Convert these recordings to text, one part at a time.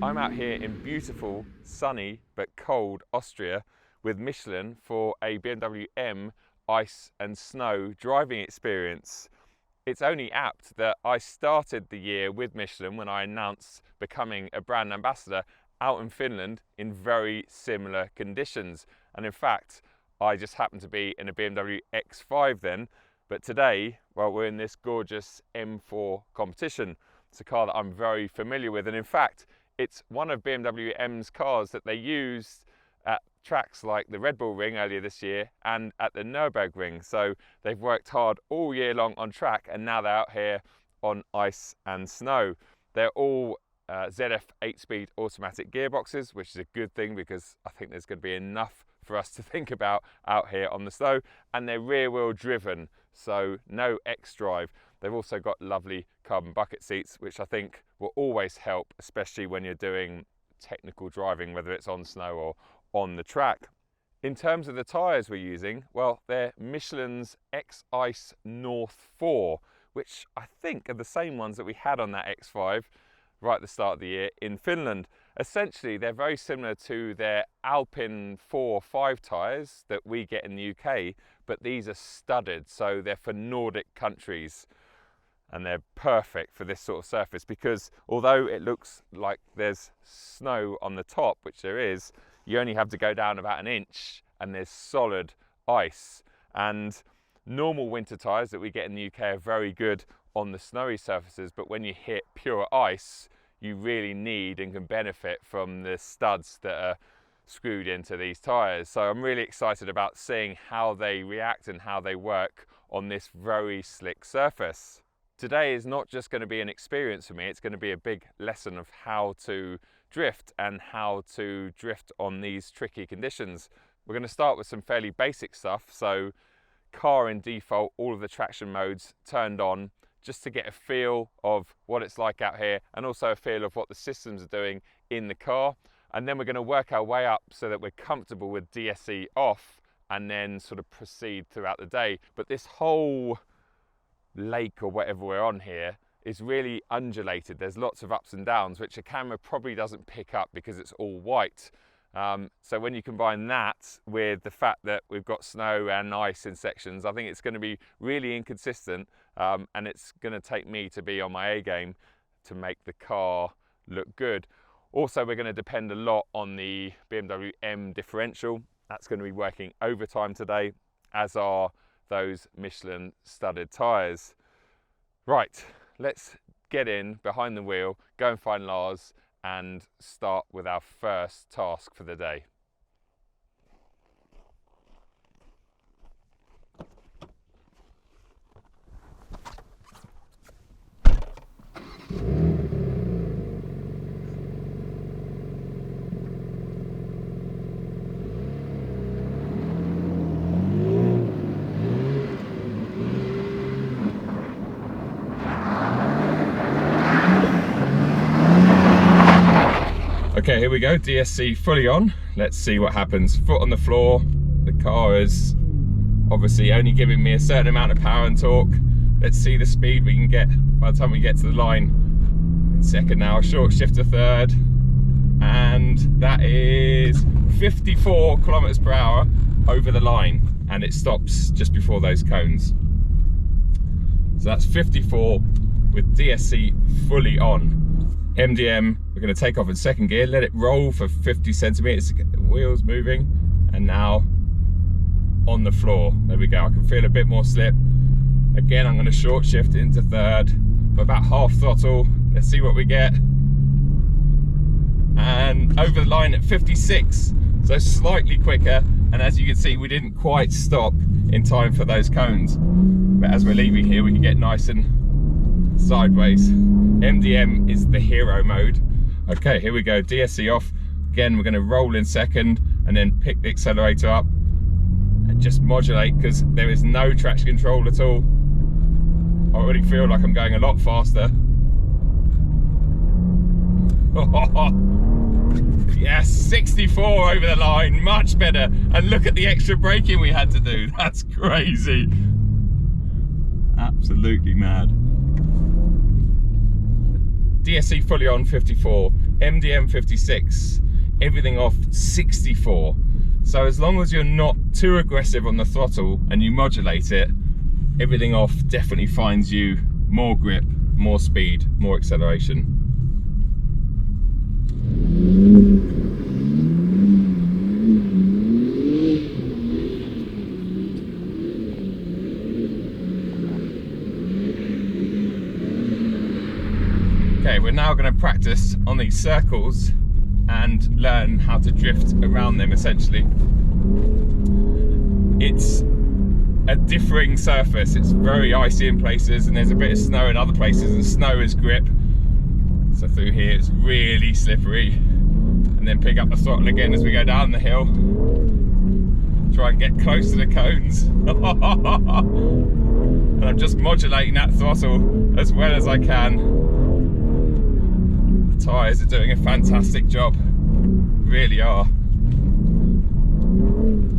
I'm out here in beautiful, sunny but cold Austria with Michelin for a BMW M ice and snow driving experience. It's only apt that I started the year with Michelin when I announced becoming a brand ambassador out in Finland in very similar conditions. And in fact, I just happened to be in a BMW X5 then, but today, well, we're in this gorgeous M4 competition. It's a car that I'm very familiar with, and in fact, it's one of BMW M's cars that they used at tracks like the Red Bull Ring earlier this year and at the Nürburgring. So they've worked hard all year long on track, and now they're out here on ice and snow. They're all ZF 8-speed automatic gearboxes, which is a good thing because I think there's going to be enough for us to think about out here on the snow. And they're rear wheel driven, so no X-drive. They've also got lovely carbon bucket seats, which I think will always help, especially when you're doing technical driving, whether it's on snow or on the track. In terms of the tyres we're using, well, they're Michelin's X-Ice North 4, which I think are the same ones that we had on that X5 right at the start of the year in Finland. Essentially, they're very similar to their Alpine 4/5 tyres that we get in the UK, but these are studded, so they're for Nordic countries. And they're perfect for this sort of surface because although it looks like there's snow on the top, which there is, you only have to go down about an inch and there's solid ice. And normal winter tyres that we get in the UK are very good on the snowy surfaces, but when you hit pure ice, you really need and can benefit from the studs that are screwed into these tyres. So I'm really excited about seeing how they react and how they work on this very slick surface. Today is not just going to be an experience for me, it's going to be a big lesson of how to drift and how to drift on these tricky conditions. We're going to start with some fairly basic stuff, so car in default, all of the traction modes turned on, just to get a feel of what it's like out here and also a feel of what the systems are doing in the car. And then we're going to work our way up so that we're comfortable with DSE off and then sort of proceed throughout the day. But this whole lake or whatever we're on here is really undulated. There's lots of ups and downs, which a camera probably doesn't pick up because it's all white. So when you combine that with the fact that we've got snow and ice in sections, I think it's going to be really inconsistent, and it's going to take me to be on my A game to make the car look good. Also, we're going to depend a lot on the BMW M differential. That's going to be working overtime today, as are those Michelin studded tyres. Right, let's get in behind the wheel, go and find Lars and start with our first task for the day. Okay, here we go, DSC fully on. Let's see what happens. Foot on the floor. The car is obviously only giving me a certain amount of power and torque. Let's see the speed we can get by the time we get to the line. Second now, short shift to third. And that is 54 kilometers per hour over the line. And it stops just before those cones. So that's 54 with DSC fully on. MDM, we're going to take off in second gear, let it roll for 50 centimeters to get the wheels moving, and now on the floor. There we go, I can feel a bit more slip. Again, I'm going to short shift into third, about half throttle. Let's see what we get. And over the line at 56, so slightly quicker. And as you can see, we didn't quite stop in time for those cones. But as we're leaving here, we can get nice and sideways. MDM is the hero mode. Okay, here we go, DSC off. Again, we're going to roll in second and then pick the accelerator up and just modulate because there is no traction control at all. I already feel like I'm going a lot faster. Yes, 64 over the line, much better. And look at the extra braking we had to do. That's crazy. Absolutely mad. DSC fully on 54, MDM 56, everything off 64. So as long as you're not too aggressive on the throttle and you modulate it, everything off definitely finds you more grip, more speed, more acceleration. Okay, we're now going to practice on these circles and learn how to drift around them essentially. It's a differing surface, it's very icy in places and there's a bit of snow in other places, and snow is grip. So through here it's really slippery, and then pick up the throttle again as we go down the hill. Try and get close to the cones. And I'm just modulating that throttle as well as I can. The tyres are doing a fantastic job, really are.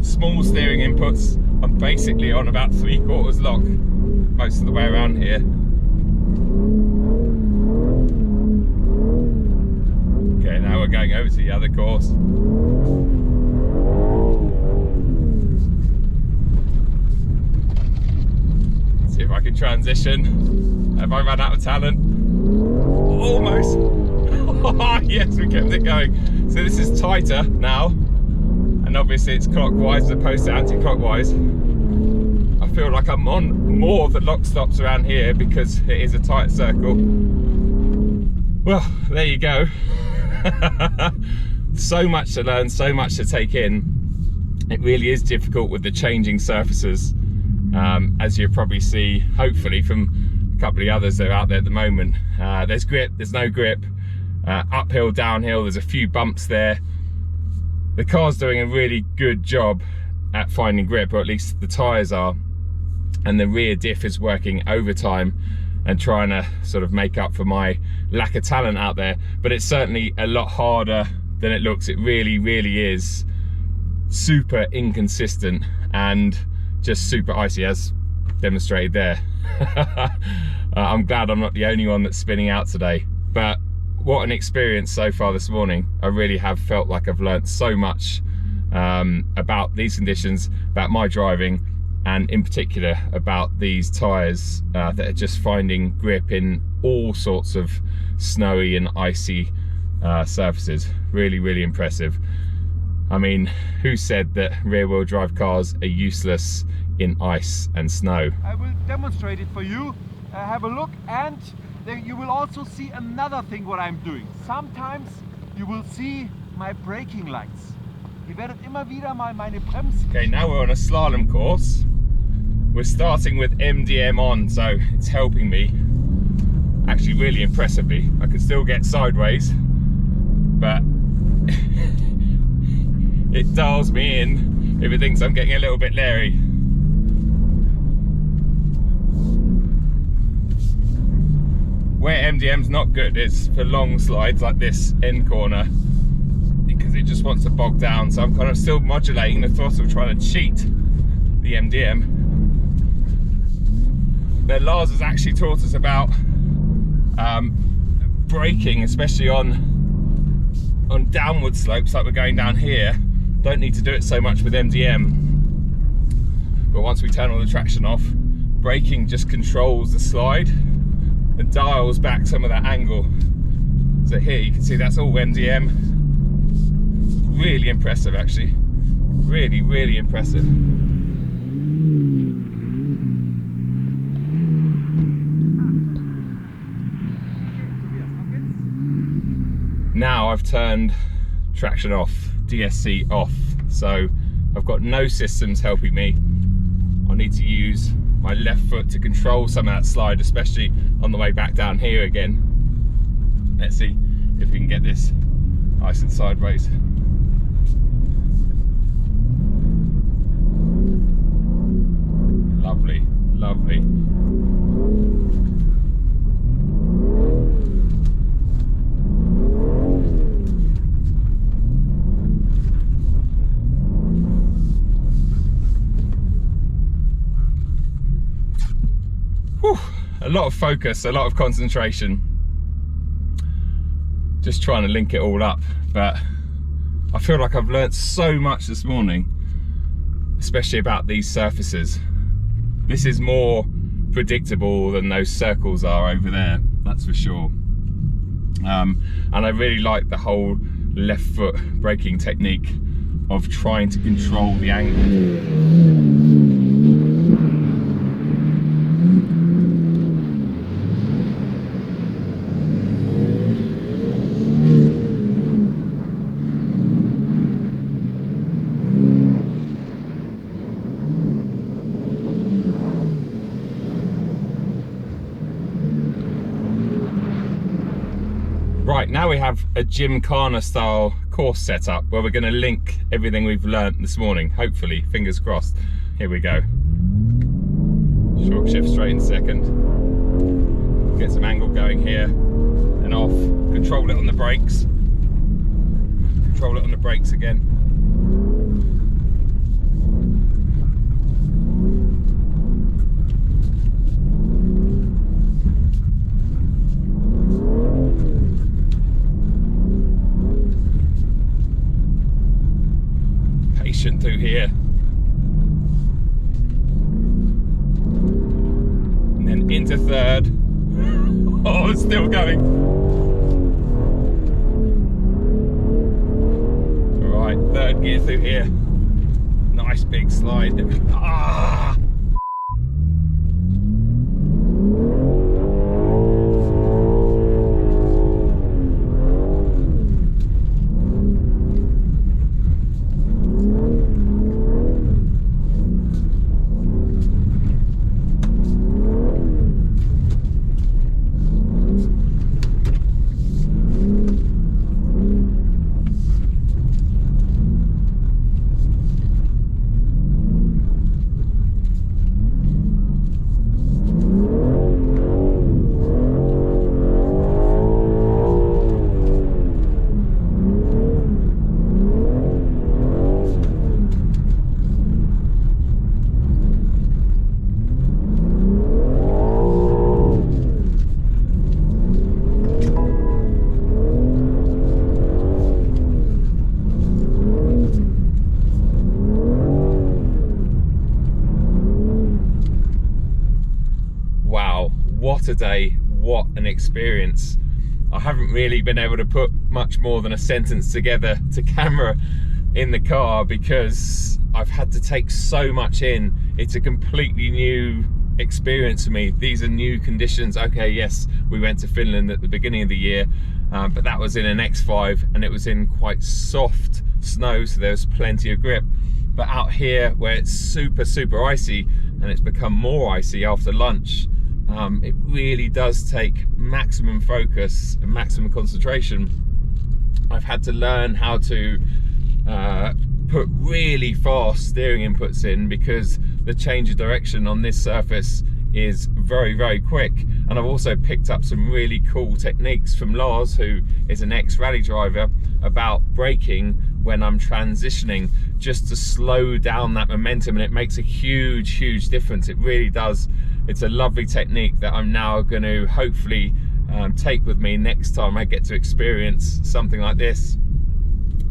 Small steering inputs, I'm basically on about 3/4 lock most of the way around here. Okay, now we're going over to the other course. See if I can transition. Have I run out of talent? Almost. Yes, we kept it going. So this is tighter now, and obviously it's clockwise as opposed to anti-clockwise. I feel like I'm on more of the lock stops around here because it is a tight circle. Well, there you go. So much to learn, so much to take in. It really is difficult with the changing surfaces, as you probably see, hopefully, from a couple of the others that are out there at the moment. There's grip, there's no grip, uphill, downhill, there's a few bumps there. The car's doing a really good job at finding grip, or at least the tyres are, and the rear diff is working overtime and trying to sort of make up for my lack of talent out there. But it's certainly a lot harder than it looks. It really, really is super inconsistent and just super icy, as demonstrated there. I'm glad I'm not the only one that's spinning out today, but what an experience so far this morning. I really have felt like I've learnt so much about these conditions, about my driving, and in particular about these tyres that are just finding grip in all sorts of snowy and icy surfaces. Really, really impressive. I mean, who said that rear-wheel drive cars are useless in ice and snow? I will demonstrate it for you. Have a look, and then you will also see another thing what I'm doing. Sometimes you will see my braking lights. Ihr werdet immer wieder mal meine Bremsen. Okay, now we're on a slalom course. We're starting with MDM on, so it's helping me actually really impressively. I can still get sideways, but it dials me in if it thinks I'm getting a little bit leery. Where MDM's not good is for long slides like this end corner, because it just wants to bog down. So I'm kind of still modulating the throttle, trying to cheat the MDM. But Lars has actually taught us about braking, especially on downward slopes like we're going down here. Don't need to do it so much with MDM, but once we turn all the traction off, braking just controls the slide and dials back some of that angle. So here you can see that's all MDM. Really impressive, actually. Really, really impressive. Now I've turned traction off, DSC off, so I've got no systems helping me. I need to use my left foot to control some of that slide, especially on the way back down here again. Let's see if we can get this nice and sideways. Lovely, lovely. Whew, a lot of focus, a lot of concentration. just trying to link it all up. But I feel like I've learnt so much this morning, especially about these surfaces. This is more predictable than those circles are over there, that's for sure. And I really like the whole left foot braking technique of trying to control the angle. Right, now we have a Gymkhana style course set up where we're going to link everything we've learnt this morning, hopefully, fingers crossed. Here we go. Short shift straight in second. Get some angle going here and off. Control it on the brakes. Control it on the brakes again. Through here, and then into third. Oh, it's still going. All right, third gear through here. Nice big slide. Ah! What a day, what an experience. I haven't really been able to put much more than a sentence together to camera in the car because I've had to take so much in. It's a completely new experience for me. These are new conditions. Okay, yes, we went to Finland at the beginning of the year, but that was in an X5 and it was in quite soft snow, so there was plenty of grip. But out here where it's super, super icy, and it's become more icy after lunch, it really does take maximum focus and maximum concentration. I've had to learn how to put really fast steering inputs in because the change of direction on this surface is very, very quick. And I've also picked up some really cool techniques from Lars, who is an ex-rally driver, about braking when I'm transitioning, just to slow down that momentum, and it makes a huge, huge difference. It really does. It's a lovely technique that I'm now going to hopefully take with me next time I get to experience something like this.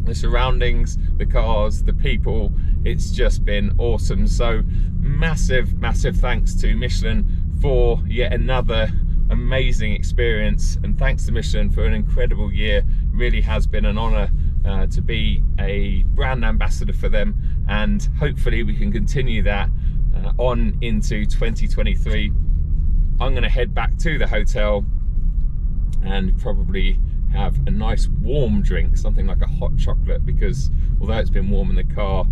The surroundings, the cars, the people, it's just been awesome. So massive, massive thanks to Michelin for yet another amazing experience, and thanks to Michelin for an incredible year. Really has been an honor to be a brand ambassador for them, and hopefully we can continue that on into 2023. I'm going to head back to the hotel and probably have a nice warm drink, something like a hot chocolate, because although it's been warm in the car,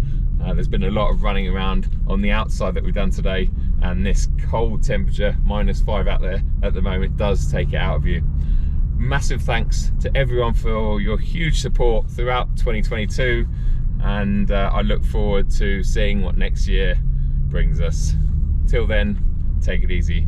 there's been a lot of running around on the outside that we've done today, and this cold temperature, -5 out there at the moment, does take it out of you. Massive thanks to everyone for your huge support throughout 2022, and I look forward to seeing what next year brings us. Till then, take it easy.